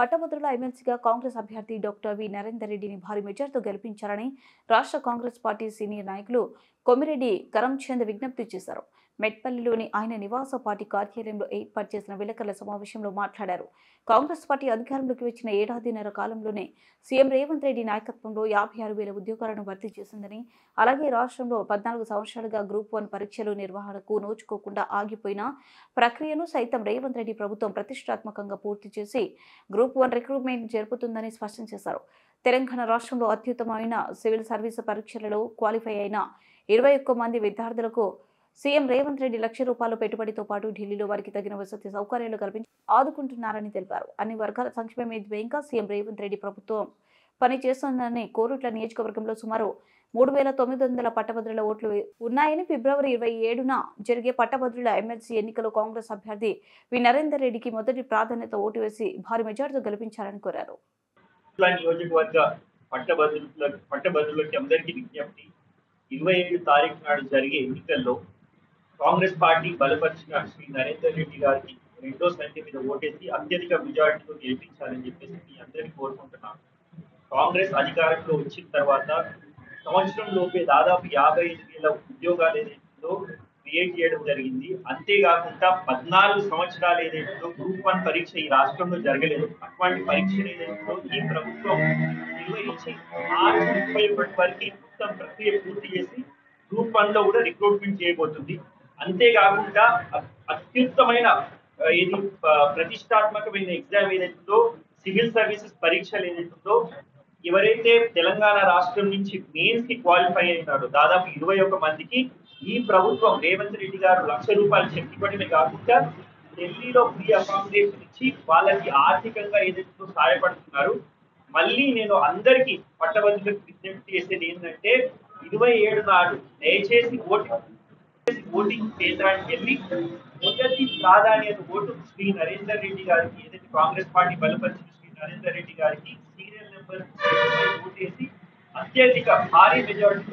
పట్టభద్రుల ఎమ్మెల్సీగా కాంగ్రెస్ అభ్యర్థి డాక్టర్ వి నరేందర్ రెడ్డిని భారీ మెజార్టీతో గెలిపించాలని రాష్ట్ర కాంగ్రెస్ పార్టీ సీనియర్ నాయకులు కొమిరెడ్డి కరంచంద్ విజ్ఞప్తి చేశారు. మెట్పల్లిలోని ఆయన నివాస పార్టీ కార్యాలయంలో ఏర్పాటు చేసిన విలేకరుల సమావేశంలో మాట్లాడారు. కాంగ్రెస్ పార్టీ అధికారంలోకి వచ్చిన ఏడాదిన్నర కాలంలోనే సీఎం రేవంత్ రెడ్డి నాయకత్వంలో 56,000 ఉద్యోగాలను భర్తీ చేసిందని, అలాగే రాష్ట్రంలో 14 సంవత్సరాలుగా గ్రూప్ 1 పరీక్షలు నిర్వహణకు నోచుకోకుండా ఆగిపోయిన ప్రక్రియను సైతం రేవంత్ రెడ్డి ప్రభుత్వం ప్రతిష్టాత్మకంగా పూర్తి చేసి గ్రూప్ 1 రిక్రూట్మెంట్ జరుపుతుందని స్పష్టం చేశారు. తెలంగాణ రాష్ట్రంలో అత్యుత్తమమైన సివిల్ సర్వీసు పరీక్షలలో క్వాలిఫై అయిన 21 మంది విద్యార్థులకు సీఎం రేవంత్ రెడ్డి ₹1,00,000 పెట్టుబడితో పాటు ఢిల్లీలో వారికి తగిన వసతి సౌకర్యాలు కల్పించి ఆదుకుంటున్నారని తెలిపారు. అన్ని వర్గాల సంక్షేమమే ధ్యేయంగా సీఎం రేవంత్ రెడ్డి ప్రభుత్వం పనిచేస్తోందని, కోరుట్ల నియోజకవర్గంలో సుమారు 3,900 పట్టభద్రుల ఓట్లు ఉన్నాయని, ఫిబ్రవరి 27న జరిగే పట్టభద్రుల ఎమ్మెల్సీ ఎన్నికలో కాంగ్రెస్ అభ్యర్థి వి నరేందర్ రెడ్డికి మొదటి ప్రాధాన్యత ఓటు వేసి భారీ మెజార్టీతో గెలిపించాలని కోరారు. నియోజకవర్గ పట్టభద్రులకి అందరికీ విజ్ఞప్తి. 27 తారీఖు నాడు జరిగే ఎన్నికల్లో కాంగ్రెస్ పార్టీ బలపరిచిన శ్రీ నరేందర్ రెడ్డి గారికి రెండో సంఖ్య మీద ఓటేసి అత్యధిక మెజార్టీతో గెలిపించాలని చెప్పేసి మీ అందరినీ కోరుకుంటున్నాను. కాంగ్రెస్ అధికారంలో వచ్చిన తర్వాత సంవత్సరం లోపే దాదాపు 55,000 ఉద్యోగాలు ఏదైతుందో క్రియేట్ చేయడం జరిగింది. అంతేకాకుండా 14 సంవత్సరాలు ఏదైతుందో గ్రూప్ 1 పరీక్ష ఈ రాష్ట్రంలో జరగలేదు. అటువంటి పరీక్షలు ఏదైతుందో ఈ ప్రభుత్వం నిర్వహించి మార్చి 31 వరకు మొత్తం ప్రక్రియ పూర్తి చేసి గ్రూప్ 1 లో కూడా రిక్రూట్మెంట్ చేయబోతుంది. అంతేకాకుండా అత్యుత్తమైన ప్రతిష్టాత్మకమైన ఎగ్జామ్ ఏదైతుందో సివిల్ సర్వీసెస్ పరీక్షలు ఏదైతుందో ఎవరైతే తెలంగాణ రాష్ట్రం నుంచి మెయిన్స్ కి క్వాలిఫై అయినారో దాదాపు 21 మందికి ఈ ప్రభుత్వం రేవంత్ రెడ్డి గారు ₹1,00,000 చెక్ ఇవ్వడమే కాకుండా ఢిల్లీలో ఫ్రీ అకామిడేషన్ ఇచ్చి వాళ్ళకి ఆర్థికంగా ఏదైతే సహాయపడుతున్నారు. మళ్ళీ నేను అందరికీ పట్టభద్రులకు విజ్ఞప్తి చేసేది ఏంటంటే 27 నాడు దయచేసి ఓటింగ్ కేంద్రానికి వెళ్ళి మొదటి ప్రాధాన్యత ఓటు శ్రీ నరేందర్ రెడ్డి గారికి, ఏదైతే కాంగ్రెస్ పార్టీ బలపరిచిన శ్రీ నరేందర్ రెడ్డి గారికి సీరియల్ నెంబర్ ఓటేసి అత్యధిక భారీ మెజారిటీ